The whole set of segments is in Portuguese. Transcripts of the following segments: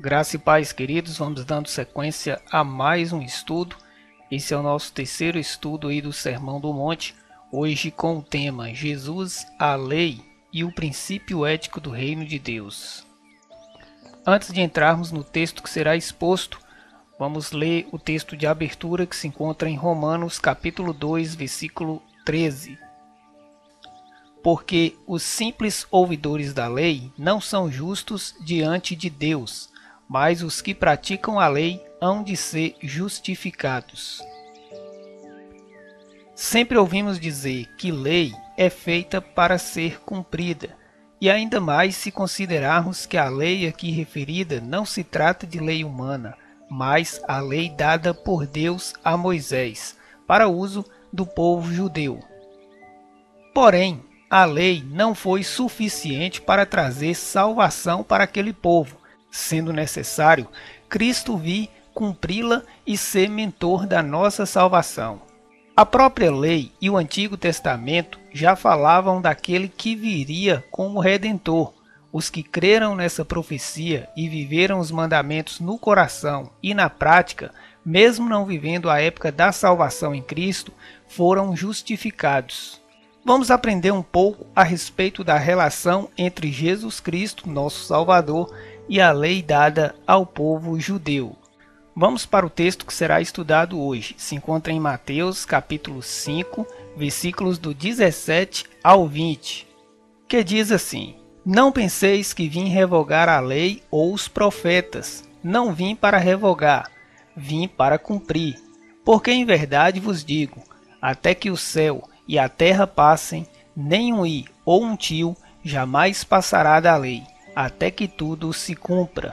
Graça e paz, queridos, vamos dando sequência a mais um estudo. Esse é o nosso terceiro estudo aí do Sermão do Monte, hoje com o tema Jesus, a Lei e o Princípio Ético do Reino de Deus. Antes de entrarmos no texto que será exposto, vamos ler o texto de abertura que se encontra em Romanos capítulo 2, versículo 13. Porque os simples ouvidores da lei não são justos diante de Deus, mas os que praticam a lei hão de ser justificados. Sempre ouvimos dizer que lei é feita para ser cumprida, e ainda mais se considerarmos que a lei aqui referida não se trata de lei humana, mas a lei dada por Deus a Moisés, para uso do povo judeu. Porém, a lei não foi suficiente para trazer salvação para aquele povo, sendo necessário Cristo vir cumpri-la e ser mentor da nossa salvação. A própria lei e o Antigo Testamento já falavam daquele que viria como Redentor. Os que creram nessa profecia e viveram os mandamentos no coração e na prática, mesmo não vivendo a época da salvação em Cristo, foram justificados. Vamos aprender um pouco a respeito da relação entre Jesus Cristo, nosso Salvador, e a lei dada ao povo judeu. Vamos para o texto que será estudado hoje. Se encontra em Mateus, capítulo 5, versículos do 17 ao 20, que diz assim: Não penseis que vim revogar a lei ou os profetas. Não vim para revogar, vim para cumprir. Porque em verdade vos digo, até que o céu e a terra passem, nem um i ou um tio jamais passará da lei, até que tudo se cumpra.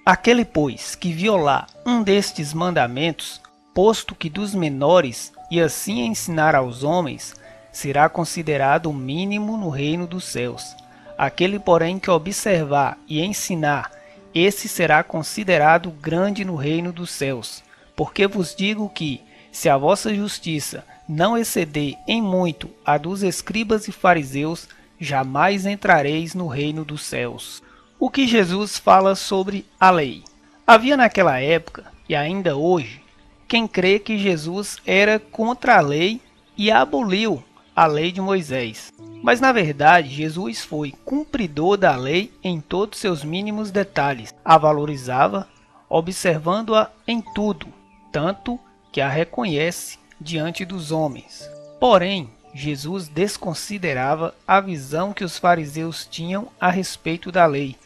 Aquele, pois, que violar um destes mandamentos, posto que dos menores, e assim ensinar aos homens, será considerado o mínimo no reino dos céus. Aquele, porém, que observar e ensinar, esse será considerado grande no reino dos céus. Porque vos digo que, se a vossa justiça não exceder em muito a dos escribas e fariseus, jamais entrareis no reino dos céus. O que Jesus fala sobre a lei? Havia naquela época, e ainda hoje, quem crê que Jesus era contra a lei e aboliu a lei de Moisés. Mas na verdade, Jesus foi cumpridor da lei em todos seus mínimos detalhes. A valorizava, observando-a em tudo, tanto que a reconhece diante dos homens. Porém, Jesus desconsiderava a visão que os fariseus tinham a respeito da lei,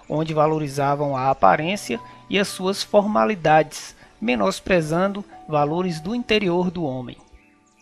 onde valorizavam a aparência e as suas formalidades, menosprezando valores do interior do homem.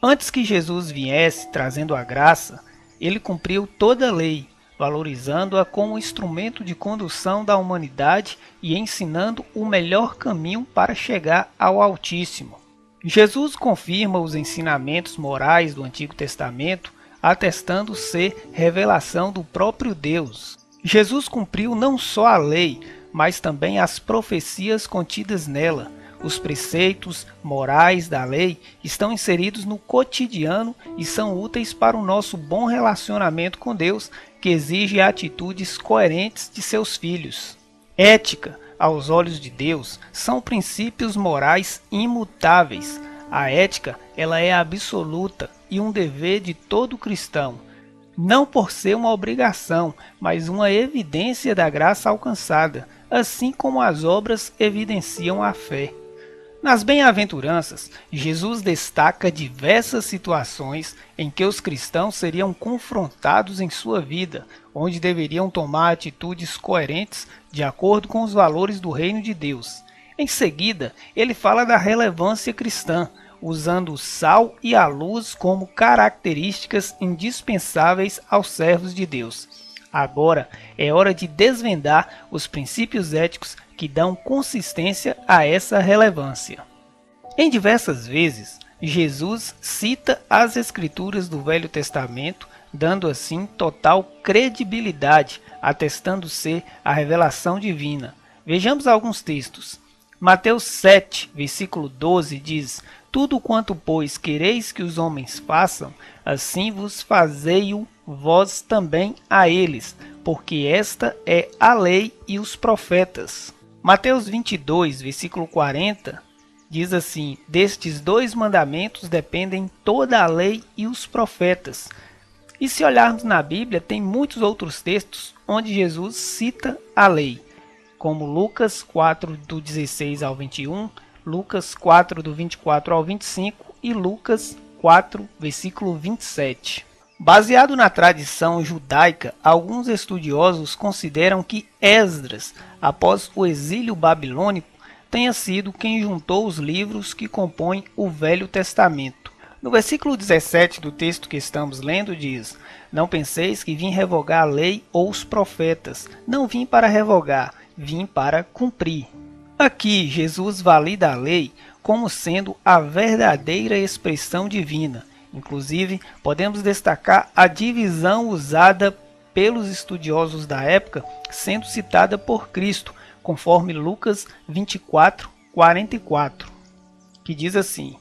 Antes que Jesus viesse trazendo a graça, ele cumpriu toda a lei, valorizando-a como instrumento de condução da humanidade e ensinando o melhor caminho para chegar ao Altíssimo. Jesus confirma os ensinamentos morais do Antigo Testamento, atestando ser revelação do próprio Deus. Jesus cumpriu não só a lei, mas também as profecias contidas nela. Os preceitos morais da lei estão inseridos no cotidiano e são úteis para o nosso bom relacionamento com Deus, que exige atitudes coerentes de seus filhos. Ética, aos olhos de Deus, são princípios morais imutáveis. A ética, ela é absoluta e um dever de todo cristão, não por ser uma obrigação, mas uma evidência da graça alcançada, assim como as obras evidenciam a fé. Nas bem-aventuranças, Jesus destaca diversas situações em que os cristãos seriam confrontados em sua vida, onde deveriam tomar atitudes coerentes de acordo com os valores do reino de Deus. Em seguida, ele fala da relevância cristã, usando o sal e a luz como características indispensáveis aos servos de Deus. Agora é hora de desvendar os princípios éticos que dão consistência a essa relevância. Em diversas vezes, Jesus cita as Escrituras do Velho Testamento, dando assim total credibilidade, atestando ser a revelação divina. Vejamos alguns textos. Mateus 7, versículo 12 diz: Tudo quanto, pois, quereis que os homens façam, assim vos fazei-o vós também a eles, porque esta é a lei e os profetas. Mateus 22, versículo 40, diz assim: destes 2 mandamentos dependem toda a lei e os profetas. E se olharmos na Bíblia, tem muitos outros textos onde Jesus cita a lei, como Lucas 4, do 16 ao 21, Lucas 4, do 24 ao 25 e Lucas 4, versículo 27. Baseado na tradição judaica, alguns estudiosos consideram que Esdras, após o exílio babilônico, tenha sido quem juntou os livros que compõem o Velho Testamento. No versículo 17 do texto que estamos lendo diz: não penseis que vim revogar a lei ou os profetas. Não vim para revogar, vim para cumprir. Aqui, Jesus valida a lei como sendo a verdadeira expressão divina. Inclusive, podemos destacar a divisão usada pelos estudiosos da época, sendo citada por Cristo, conforme Lucas 24, 44, que diz assim: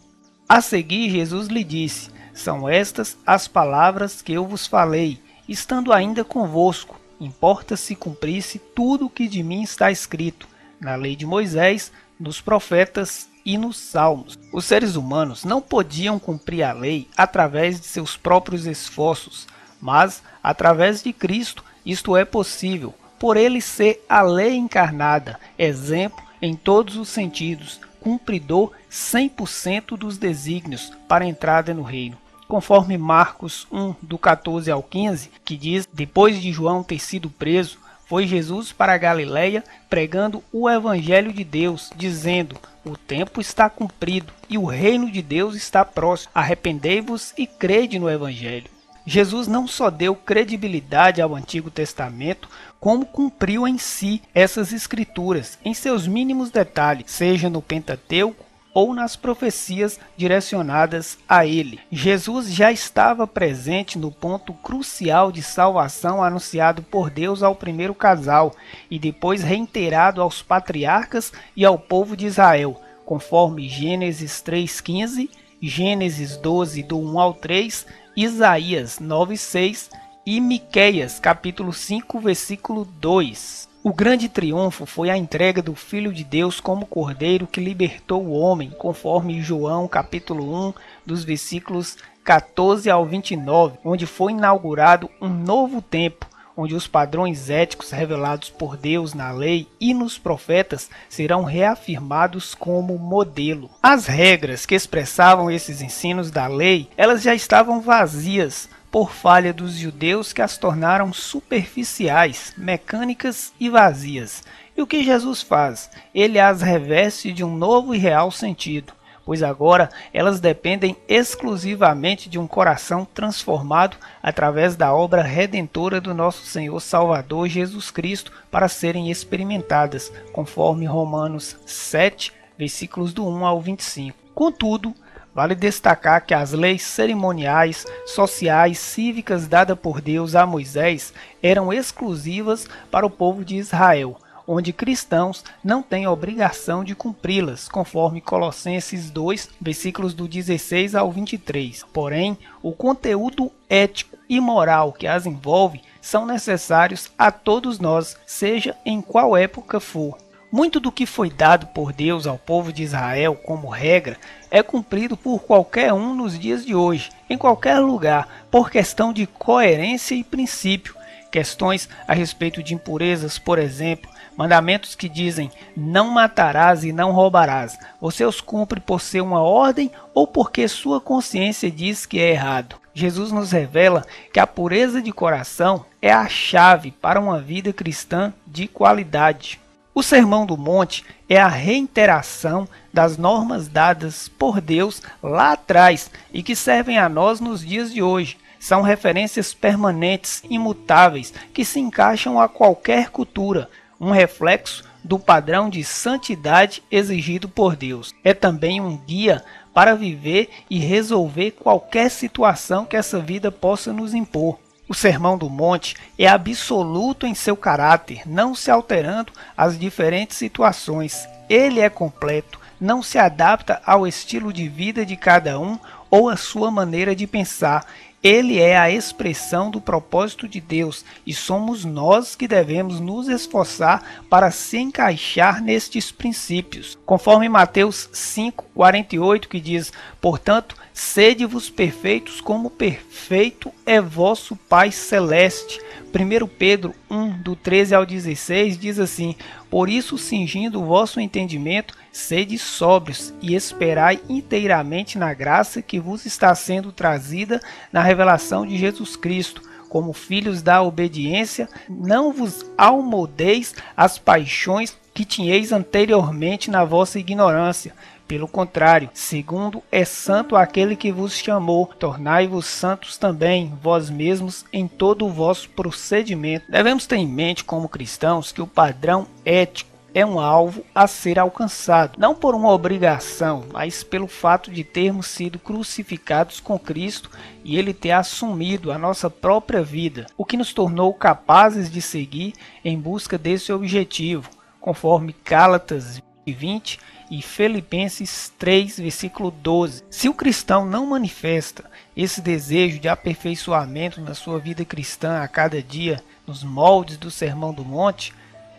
a seguir, Jesus lhe disse: são estas as palavras que eu vos falei, estando ainda convosco. Importa se cumprisse tudo o que de mim está escrito, na lei de Moisés, nos profetas e nos salmos. Os seres humanos não podiam cumprir a lei através de seus próprios esforços, mas através de Cristo isto é possível, por ele ser a lei encarnada, exemplo em todos os sentidos, cumpridor 100% dos desígnios para a entrada no reino. Conforme Marcos 1, do 14 ao 15, que diz: depois de João ter sido preso, foi Jesus para a Galiléia pregando o Evangelho de Deus, dizendo: o tempo está cumprido e o reino de Deus está próximo. Arrependei-vos e crede no Evangelho. Jesus não só deu credibilidade ao Antigo Testamento, como cumpriu em si essas escrituras, em seus mínimos detalhes, seja no Pentateuco ou nas profecias direcionadas a ele. Jesus já estava presente no ponto crucial de salvação anunciado por Deus ao primeiro casal e depois reiterado aos patriarcas e ao povo de Israel, conforme Gênesis 3,15, Gênesis 12, do 1 ao 3, Isaías 9,6 e Miqueias capítulo 5, versículo 2. O grande triunfo foi a entrega do Filho de Deus como Cordeiro que libertou o homem, conforme João capítulo 1, dos versículos 14 ao 29, onde foi inaugurado um novo tempo, onde os padrões éticos revelados por Deus na lei e nos profetas serão reafirmados como modelo. As regras que expressavam esses ensinos da lei, elas já estavam vazias por falha dos judeus que as tornaram superficiais, mecânicas e vazias. E o que Jesus faz? Ele as reveste de um novo e real sentido, pois agora elas dependem exclusivamente de um coração transformado através da obra redentora do nosso Senhor Salvador Jesus Cristo para serem experimentadas, conforme Romanos 7, versículos do 1 ao 25. Contudo, vale destacar que as leis cerimoniais, sociais, cívicas dadas por Deus a Moisés eram exclusivas para o povo de Israel, onde cristãos não têm obrigação de cumpri-las, conforme Colossenses 2, versículos do 16 ao 23. Porém, o conteúdo ético e moral que as envolve são necessários a todos nós, seja em qual época for. Muito do que foi dado por Deus ao povo de Israel como regra é cumprido por qualquer um nos dias de hoje, em qualquer lugar, por questão de coerência e princípio. Questões a respeito de impurezas, por exemplo, mandamentos que dizem não matarás e não roubarás. Você os cumpre por ser uma ordem ou porque sua consciência diz que é errado. Jesus nos revela que a pureza de coração é a chave para uma vida cristã de qualidade. O Sermão do Monte é a reiteração das normas dadas por Deus lá atrás e que servem a nós nos dias de hoje. São referências permanentes, imutáveis, que se encaixam a qualquer cultura, um reflexo do padrão de santidade exigido por Deus. É também um guia para viver e resolver qualquer situação que essa vida possa nos impor. O Sermão do Monte é absoluto em seu caráter, não se alterando às diferentes situações. Ele é completo, não se adapta ao estilo de vida de cada um ou à sua maneira de pensar. Ele é a expressão do propósito de Deus e somos nós que devemos nos esforçar para se encaixar nestes princípios. Conforme Mateus 5:48, que diz: portanto, sede-vos perfeitos como perfeito é vosso Pai Celeste. 1 Pedro 1, do 13 ao 16, diz assim: por isso, cingindo o vosso entendimento, sede sóbrios e esperai inteiramente na graça que vos está sendo trazida na revelação de Jesus Cristo. Como filhos da obediência, não vos almodeis às paixões que tinhais anteriormente na vossa ignorância. Pelo contrário, segundo é santo aquele que vos chamou, tornai-vos santos também, vós mesmos, em todo o vosso procedimento. Devemos ter em mente, como cristãos, que o padrão ético é um alvo a ser alcançado, não por uma obrigação, mas pelo fato de termos sido crucificados com Cristo e Ele ter assumido a nossa própria vida, o que nos tornou capazes de seguir em busca desse objetivo, conforme Gálatas 20 e Filipenses 3, versículo 12. Se o cristão não manifesta esse desejo de aperfeiçoamento na sua vida cristã a cada dia, nos moldes do Sermão do Monte,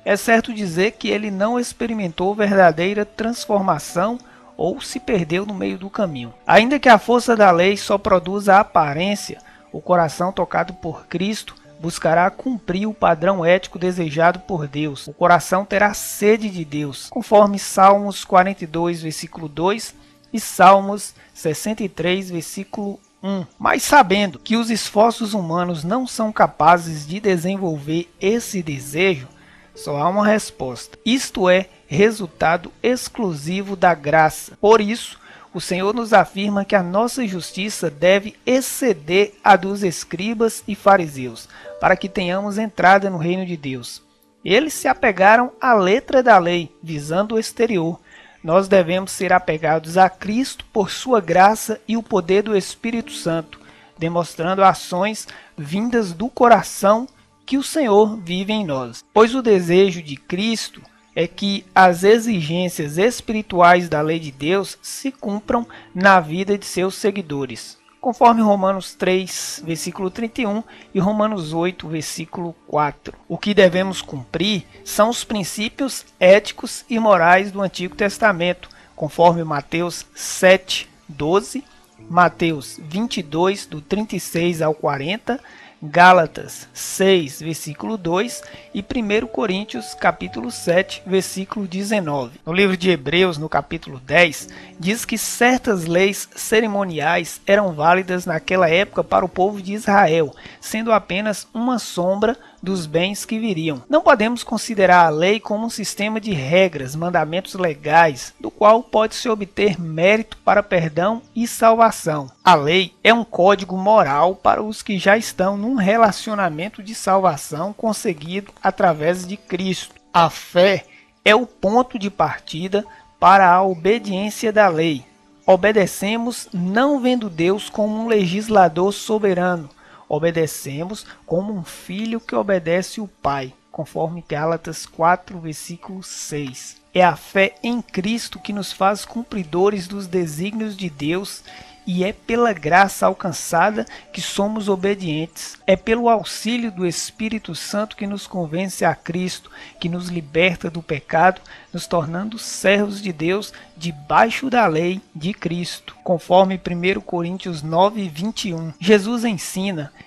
é certo dizer que ele não experimentou verdadeira transformação ou se perdeu no meio do caminho. Ainda que a força da lei só produza a aparência, o coração tocado por Cristo buscará cumprir o padrão ético desejado por Deus. O coração terá sede de Deus, conforme Salmos 42, versículo 2 e Salmos 63, versículo 1. Mas sabendo que os esforços humanos não são capazes de desenvolver esse desejo, só há uma resposta. Isto é resultado exclusivo da graça. Por isso, o Senhor nos afirma que a nossa justiça deve exceder a dos escribas e fariseus, para que tenhamos entrada no reino de Deus. Eles se apegaram à letra da lei, visando o exterior. Nós devemos ser apegados a Cristo por sua graça e o poder do Espírito Santo, demonstrando ações vindas do coração que o Senhor vive em nós. Pois o desejo de Cristo é que as exigências espirituais da lei de Deus se cumpram na vida de seus seguidores, conforme Romanos 3, versículo 31 e Romanos 8, versículo 4. O que devemos cumprir são os princípios éticos e morais do Antigo Testamento, conforme Mateus 7, 12, Mateus 22, do 36 ao 40, Gálatas 6, versículo 2 e 1 Coríntios, capítulo 7, versículo 19. No livro de Hebreus, no capítulo 10, diz que certas leis cerimoniais eram válidas naquela época para o povo de Israel, sendo apenas uma sombra dos bens que viriam. Não podemos considerar a lei como um sistema de regras, mandamentos legais, do qual pode-se obter mérito para perdão e salvação. A lei é um código moral para os que já estão num relacionamento de salvação conseguido através de Cristo. A fé é o ponto de partida para a obediência da lei. Obedecemos não vendo Deus como um legislador soberano, obedecemos como um filho que obedece o pai, conforme Gálatas 4, versículo 6. É a fé em Cristo que nos faz cumpridores dos desígnios de Deus e é pela graça alcançada que somos obedientes. É pelo auxílio do Espírito Santo que nos convence a Cristo, que nos liberta do pecado, nos tornando servos de Deus debaixo da lei de Cristo, conforme 1 Coríntios 9, 21. Jesus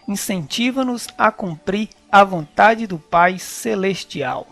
incentiva-nos a cumprir a vontade do Pai Celestial.